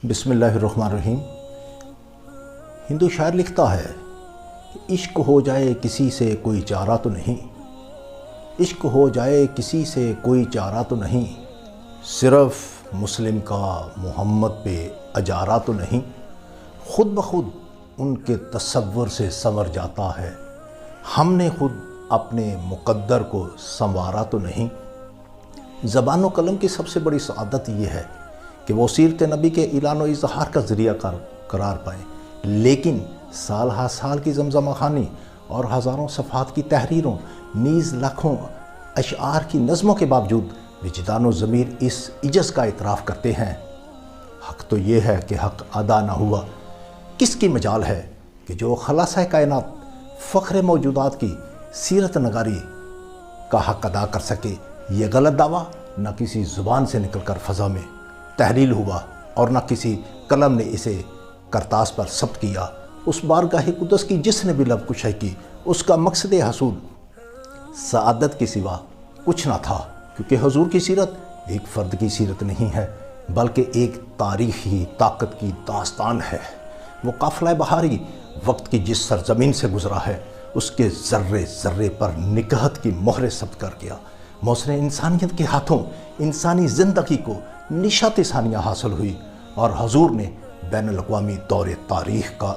बिस्मिल्लाहिर्रहमानिर्रहीम। हिंदू शायर लिखता है कि इश्क हो जाए किसी से कोई चारा तो नहीं, इश्क हो जाए किसी से कोई चारा तो नहीं, सिर्फ मुस्लिम का मोहम्मद पे अजारा तो नहीं, खुद ब खुद उनके तसव्वुर से संवर जाता है, हमने खुद अपने मुक़द्दर को संवारा तो नहीं। ज़बान व कलम की सबसे बड़ी सआदत ये है कि वो सीरत नबी के इलान व इज़हार का ज़रिया करार पाएँ, लेकिन साल हा साल की ज़मज़मा ख़ानी और हज़ारों सफ़ात की तहरीरों नीज़ लाखों अशआर की नज़मों के बावजूद विजदान व ज़मीर इस इजज़ का इतराफ़ करते हैं। हक़ तो ये है कि हक़ अदा न हुआ, किसकी मजाल है कि जो खलासा कायनात फ़ख्र मौजूदात की सीरत नगारी का हक़ अदा कर सके। ये गलत दावा न किसी ज़ुबान से निकलकर फ़ज़ा में तहलील हुआ और न किसी कलम ने इसे करतास पर सब्त किया। उस बारगाह कुदस की जिसने भी लब कुशाई की, उसका मकसद हसूल सआदत के सिवा कुछ ना था, क्योंकि हुज़ूर की सीरत एक फ़र्द की सीरत नहीं है बल्कि एक तारीख़ी ताकत की दास्तान है। वो काफ़िला बहारी वक्त की जिस सरज़मीन से गुज़रा है, उसके ज़र्रे ज़र्रे पर निकहत की मोहर सब्त कर गया। मौसम इंसानियत के हाथों इंसानी ज़िंदगी को निशात सानिया हासिल हुई और हुज़ूर ने बैनुल अक़वामी दौर तारीख़ का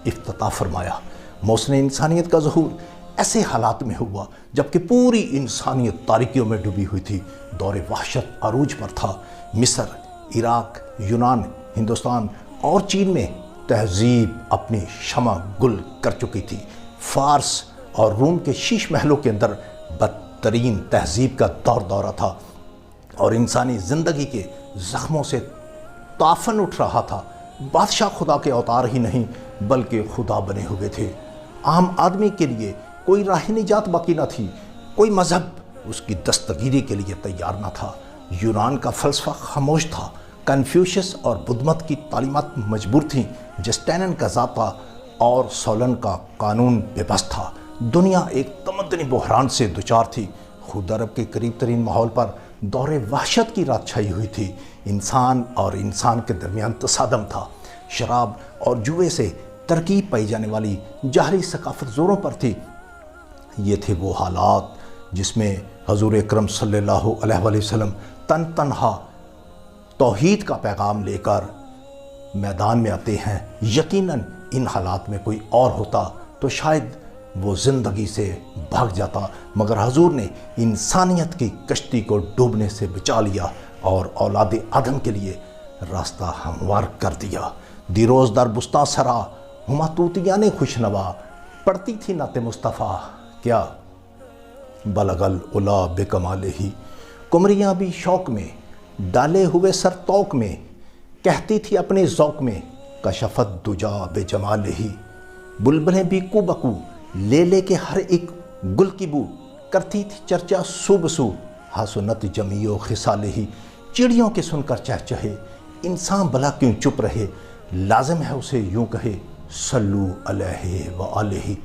इफ्तिताह फरमाया। मौसम इंसानियत का ज़हूर ऐसे हालात में हुआ जबकि पूरी इंसानियत तारीकियों में डूबी हुई थी। दौर वहशत अरूज पर था। मिस्र, इराक, यूनान, हिंदुस्तान और चीन में तहज़ीब अपनी शमा गुल कर चुकी थी। फ़ारस और रूम के शीश महलों के अंदर बदतरीन तहज़ीब का दौरा था और इंसानी ज़िंदगी के ज़ख्मों से ताफ़न उठ रहा था। बादशाह खुदा के अवतार ही नहीं बल्कि खुदा बने हुए थे। आम आदमी के लिए कोई राह निजात बाकी न थी, कोई मज़हब उसकी दस्तगीरी के लिए तैयार न था। यूनान का फ़लसफ़ा खामोश था, कन्फ्यूशियस और बुद्धमत की तालीमात मजबूर थीं, जस्टैनन का ज़ाब्ता और सोलन का कानून बेबस था। दुनिया एक तमद्दनी बहरान से दुचार थी। खुद अरब के करीब तरीन माहौल पर दौरे वहशत की रात छाई हुई थी। इंसान और इंसान के दरमियान तसादम था। शराब और जुए से तरकीब पाई जाने वाली जाहरी सकाफत ज़ोरों पर थी। ये थे वो हालात जिसमें हज़ूर अकरम सल्लल्लाहु अलैहि वसल्लम तन्हा तौहीद का पैगाम लेकर मैदान में आते हैं। यकीनन इन हालात में कोई और होता तो शायद वो ज़िंदगी से भाग जाता, मगर हुज़ूर ने इंसानियत की कश्ती को डूबने से बचा लिया और औलाद आदम के लिए रास्ता हमवार कर दिया। दिरोज़ दर बुस्ता सरा हुमा तूतिया ने खुशनवा, पढ़ती थी नाते मुस्तफ़ा क्या बलगल उला बेकमाले ही। कुमरियाँ भी शौक़ में डाले हुए सर तौक में, कहती थी अपने ज़ौक़ में कशफत दुजा बेजमाले ही। बुलबुलें भी कुबकू ले के हर एक गुल की बू, करती थी चर्चा सुबसू हासुनत जमीओ खिसाले ही। चिड़ियों के सुनकर चहचहे, इंसान भला क्यों चुप रहे, लाजिम है उसे यूं कहे सल्लू अलैहि व अलैहि।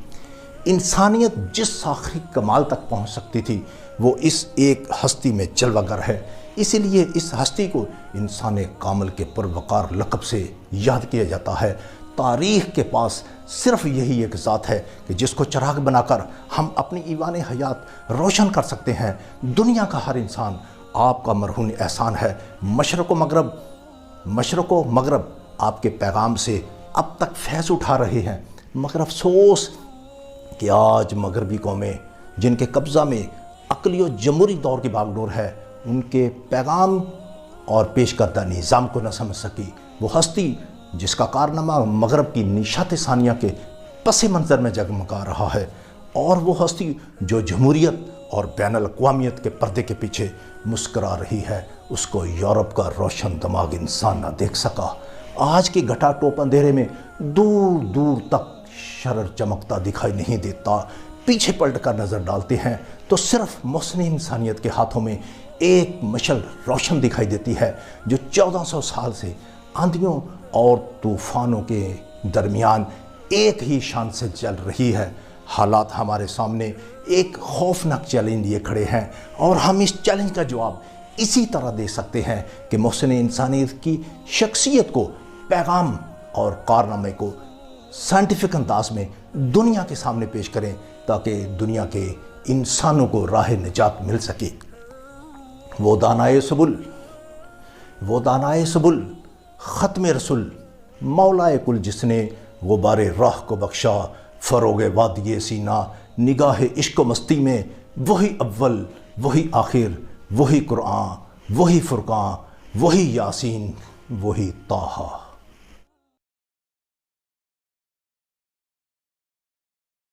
इंसानियत जिस आखिरी कमाल तक पहुंच सकती थी वो इस एक हस्ती में जलवागर है। इसीलिए इस हस्ती को इंसान कामल के पुरवकार लक़ब से याद किया जाता है। तारीख़ के पास सिर्फ़ यही एक ज़ात है कि जिसको चिराग बनाकर हम अपनी ईवान हयात रोशन कर सकते हैं। दुनिया का हर इंसान आपका मरहून एहसान है। मशरक़ व मग़रब आपके पैगाम से अब तक फैज़ उठा रहे हैं, मगर अफसोस कि आज मगरबी कौमें जिनके कब्ज़ा में अक़ली व जमहूरी दौर की बागडोर है, उनके पैगाम और पेश करदा निज़ाम को न समझ सकी। वो हस्ती जिसका कारनामा मगरब की निशात सानिया के पस मंज़र में जगमगा रहा है, और वो हस्ती जो जमहूरियत और बैनुल अक़वामियत के पर्दे के पीछे मुस्करा रही है, उसको यूरोप का रोशन दिमाग इंसान न देख सका। आज के घटा टोप अंधेरे में दूर दूर तक शरर चमकता दिखाई नहीं देता। पीछे पलट कर नज़र डालते हैं तो सिर्फ मौसम इंसानियत के हाथों में एक मशल रोशन दिखाई देती है जो 1400 साल से आंधियों और तूफ़ानों के दरमियान एक ही शान से चल रही है। हालात हमारे सामने एक खौफनाक चैलेंज लिए खड़े हैं और हम इस चैलेंज का जवाब इसी तरह दे सकते हैं कि मोहसिन इंसानियत की शख्सियत को پیغام اور کارنامے کو سائنٹیفک انداز میں دنیا کے سامنے پیش کریں تاکہ دنیا کے انسانوں کو راہ نجات مل سکے۔ وہ دانائے سبل ختم رسول مولائے کل، جس نے غبار راہ کو بخشا فروغ وادی سینہ نگاہ عشق و مستی میں، وہی اول وہی آخر وہی قرآن وہی فرقان وہی یاسین وہی طٰہٰ۔